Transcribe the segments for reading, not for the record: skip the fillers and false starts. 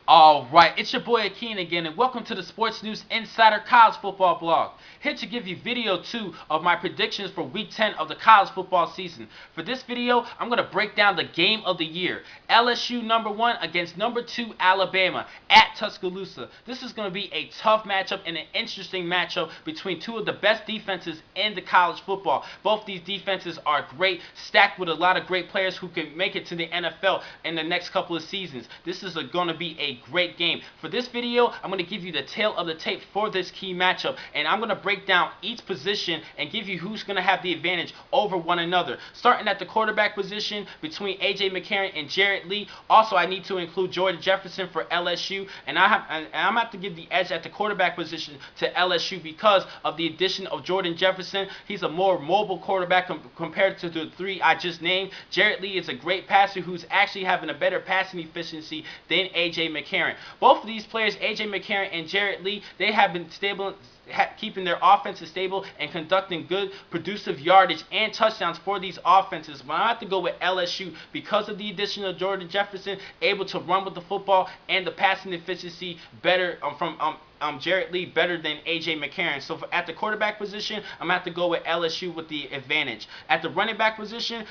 Alright, it's your boy Akeen again, and welcome to the Sports News Insider College Football Blog. Here to give you video 2 of my predictions for Week 10 of the college football season. For this video, I'm going to break down the game of the year. LSU number 1 against number 2 Alabama at Tuscaloosa. This is going to be a tough matchup and an interesting matchup between two of the best defenses in the college football. Both these defenses are great, stacked with a lot of great players who can make it to the NFL in the next couple of seasons. This is going to be a great game. For this video, I'm going to give you the tail of the tape for this key matchup, and I'm going to break down each position and give you who's going to have the advantage over one another. Starting at the quarterback position between A.J. McCarron and Jarrett Lee. Also, I need to include Jordan Jefferson for LSU, and I'm going to have to give the edge at the quarterback position to LSU because of the addition of Jordan Jefferson. He's a more mobile quarterback compared to the three I just named. Jarrett Lee is a great passer who's actually having a better passing efficiency than A.J. McCarron. Both of these players, A.J. McCarron and Jarrett Lee, they have been stable, keeping their offenses stable and conducting good productive yardage and touchdowns for these offenses. But I have to go with LSU because of the addition of Jordan Jefferson, able to run with the football and the passing efficiency better from Jarrett Lee better than A.J. McCarron. So at the quarterback position, I'm going to have to go with LSU with the advantage. At the running back position,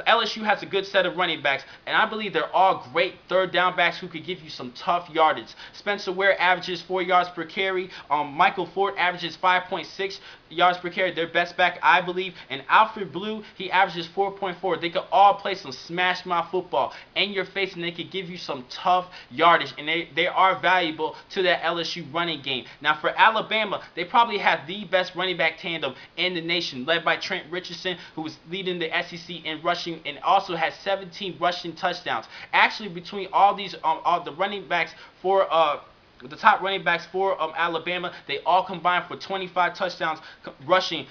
LSU has a good set of running backs, and I believe they're all great third down backs who could give you some tough yardage. Spencer Ware averages 4 yards per carry. Michael Ford averages 5.6 yards per carry, their best back, I believe. And Alfred Blue, he averages 4.4. They could all play some smash mouth football in your face, and they could give you some tough yardage, and they are valuable to that LSU running game. Now for Alabama, they probably have the best running back tandem in the nation, led by Trent Richardson, who is leading the SEC in rushing and also has 17 rushing touchdowns. Actually, between all these all the running backs for the top running backs for Alabama, they all combined for 25 touchdowns rushing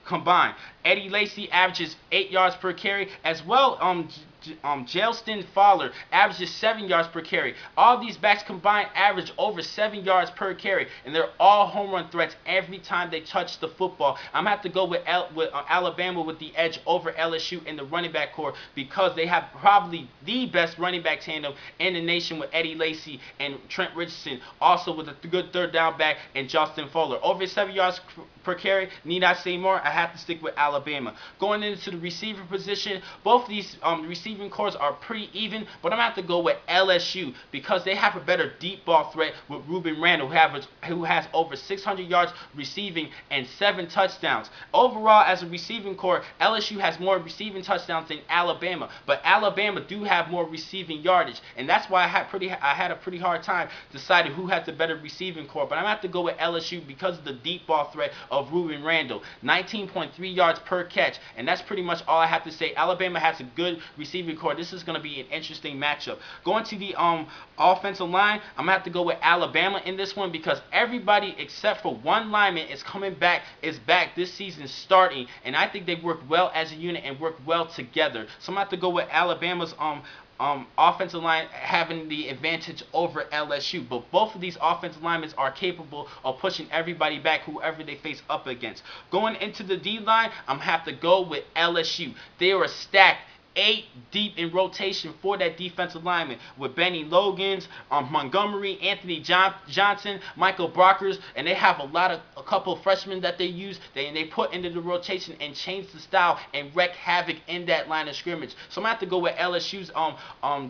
combined. Eddie Lacy averages 8 yards per carry, as well Jelston Fowler averages 7 yards per carry. All these backs combined average over 7 yards per carry, and they're all home run threats every time they touch the football. I'm going to have to go with Alabama with the edge over LSU in the running back core because they have probably the best running back tandem in the nation with Eddie Lacy and Trent Richardson, also with a good third down back and Jelston Fowler. Over 7 yards per carry, need I say more? I have to stick with Alabama. Going into the receiver position, both these receiving cores are pretty even, but I'm going to have to go with LSU because they have a better deep ball threat with Ruben Randall, who has over 600 yards receiving and 7 touchdowns. Overall, as a receiving core, LSU has more receiving touchdowns than Alabama, but Alabama do have more receiving yardage, and that's why I had a pretty hard time deciding who has the better receiving core. But I'm going to have to go with LSU because of the deep ball threat of Ruben Randall, 19.3 yards per catch, and that's pretty much all I have to say. Alabama has a good receiving core. This is going to be an interesting matchup. Going to the offensive line, I'm going to have to go with Alabama in this one because everybody except for one lineman is back this season starting, and I think they work well as a unit and work well together. So I'm going to have to go with Alabama's offensive line having the advantage over LSU, but both of these offensive linemen are capable of pushing everybody back, whoever they face up against. Going into the D line, I'm gonna have to go with LSU. They are stacked 8 deep in rotation for that defensive lineman with Benny Logans, Montgomery, Anthony Johnson, Michael Brockers, and they have a couple of freshmen that they use. They put into the rotation and change the style and wreak havoc in that line of scrimmage. So I'm gonna have to go with LSU's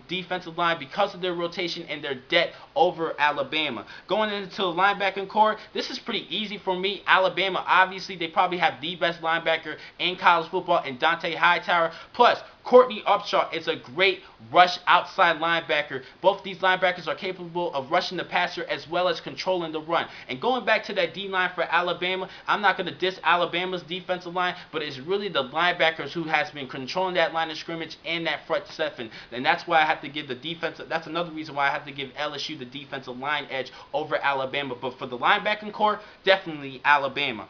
defensive line because of their rotation and their depth over Alabama. Going into the linebacking core, this is pretty easy for me. Alabama, obviously, they probably have the best linebacker in college football in Dante Hightower. Plus, Courtney Upshaw is a great rush outside linebacker. Both these linebackers are capable of rushing the passer as well as controlling the run. And going back to that D-line for Alabama, I'm not going to diss Alabama's defensive line, but it's really the linebackers who has been controlling that line of scrimmage and that front seven. And that's why I have to give the defensive, that's another reason why I have to give LSU the defensive line edge over Alabama. But for the linebacking core, definitely Alabama.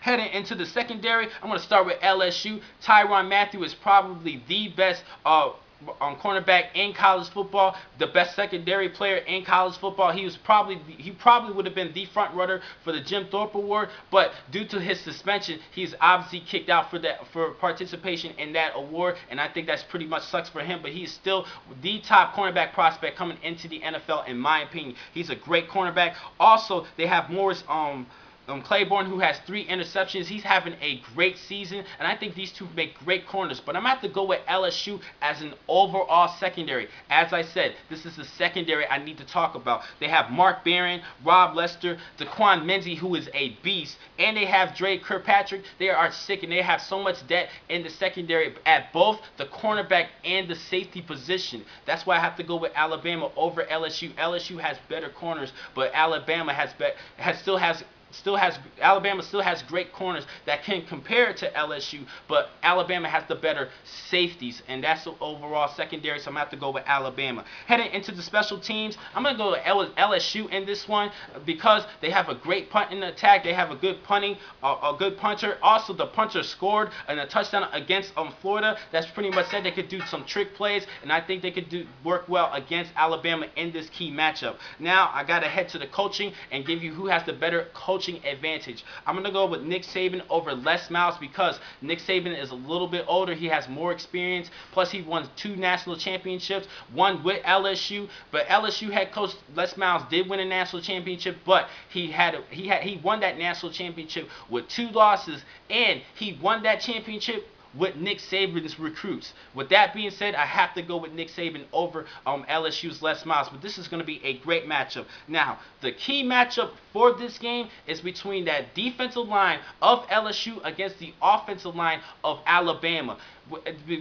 Heading into the secondary, I'm going to start with LSU. Tyrann Mathieu is probably the best cornerback in college football, the best secondary player in college football. He probably would have been the front runner for the Jim Thorpe Award, but due to his suspension, he's obviously kicked out for participation in that award, and I think that's pretty much sucks for him. But he's still the top cornerback prospect coming into the NFL, in my opinion. He's a great cornerback. Also, they have Morris Claiborne, who has 3 interceptions. He's having a great season, and I think these two make great corners. But I'm going to have to go with LSU as an overall secondary. As I said, this is the secondary I need to talk about. They have Mark Barron, Rob Lester, Daquan Menzie, who is a beast, and they have Dre Kirkpatrick. They are sick, and they have so much depth in the secondary at both the cornerback and the safety position. That's why I have to go with Alabama over LSU. LSU has better corners, but Alabama Alabama still has great corners that can compare to LSU, but Alabama has the better safeties, and that's the overall secondary, so I'm going to have to go with Alabama. Heading into the special teams, I'm going to go with LSU in this one because they have a great punt in the attack. They have a good punter. Also, the punter scored in a touchdown against Florida. That's pretty much said they could do some trick plays, and I think they could work well against Alabama in this key matchup. Now, I got to head to the coaching and give you who has the better coaching advantage. I'm going to go with Nick Saban over Les Miles because Nick Saban is a little bit older. He has more experience. Plus, he won 2 national championships, one with LSU. But LSU head coach Les Miles did win a national championship, but he won that national championship with 2 losses, and he won that championship with Nick Saban's recruits. With that being said, I have to go with Nick Saban over LSU's Les Miles, but this is going to be a great matchup. Now, the key matchup for this game is between that defensive line of LSU against the offensive line of Alabama.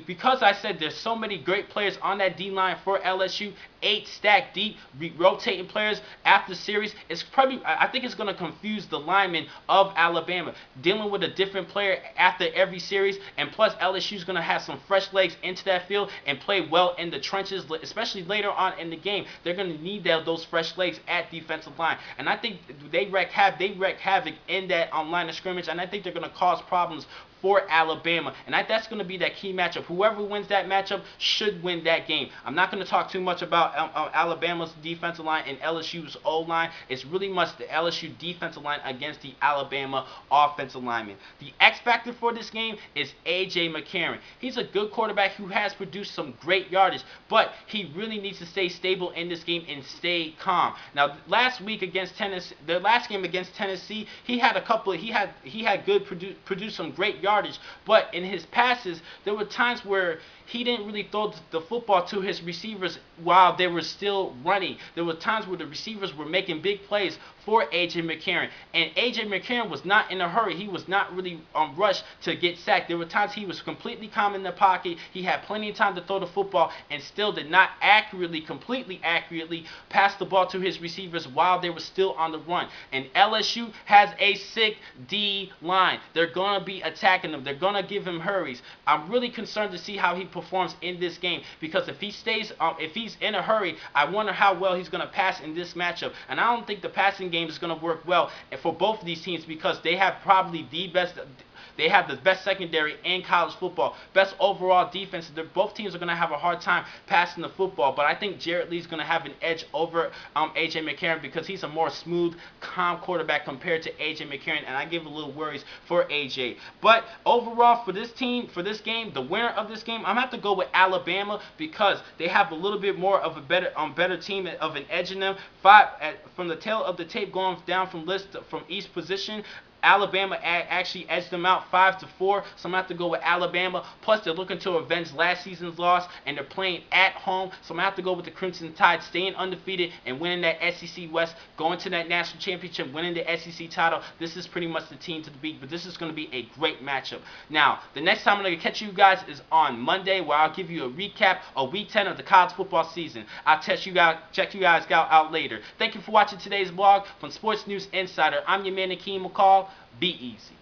Because I said there's so many great players on that D-line for LSU, 8 stacked deep, rotating players after series, I think it's going to confuse the linemen of Alabama, dealing with a different player after every series, and plus LSU is going to have some fresh legs into that field and play well in the trenches, especially later on in the game. They're going to need those fresh legs at defensive line, and I think they wreak havoc in that line of scrimmage, and I think they're going to cause problems for Alabama, and that's going to be that key matchup. Whoever wins that matchup should win that game. I'm not going to talk too much about Alabama's defensive line and LSU's O-line. It's really much the LSU defensive line against the Alabama offensive lineman. The X factor for this game is A.J. McCarron. He's a good quarterback who has produced some great yardage, but he really needs to stay stable in this game and stay calm. Now, last week against Tennessee, the last game against Tennessee, he had produced some great yardage, but in his passes, there were times where he didn't really throw the football to his receivers while they were still running. There were times where the receivers were making big plays for A.J. McCarron, and A.J. McCarron was not in a hurry. He was not really rushed to get sacked. There were times he was completely calm in the pocket. He had plenty of time to throw the football and still did not completely accurately pass the ball to his receivers while they were still on the run. And LSU has a sick D line. They're going to be attacking him. They're going to give him hurries. I'm really concerned to see how he performs in this game, because if he's in a hurry, I wonder how well he's going to pass in this matchup. And I don't think the passing game is going to work well for both of these teams, because they have probably the best secondary in college football, best overall defense. Both teams are going to have a hard time passing the football, but I think Jarrett Lee's going to have an edge over A.J. McCarron because he's a more smooth, calm quarterback compared to A.J. McCarron, and I give a little worries for A.J. But overall, for this game, the winner of this game, I'm going to have to go with Alabama because they have a little bit more of a better team, of an edge in them. From the tail of the tape going down from each position, Alabama actually edged them out 5-4, so I'm going to have to go with Alabama. Plus, they're looking to avenge last season's loss, and they're playing at home, so I'm going to have to go with the Crimson Tide, staying undefeated and winning that SEC West, going to that national championship, winning the SEC title. This is pretty much the team to beat, but this is going to be a great matchup. Now, the next time I'm going to catch you guys is on Monday, where I'll give you a recap of Week 10 of the college football season. I'll check you guys out later. Thank you for watching today's vlog from Sports News Insider. I'm your man, Akeem McCall. Be easy.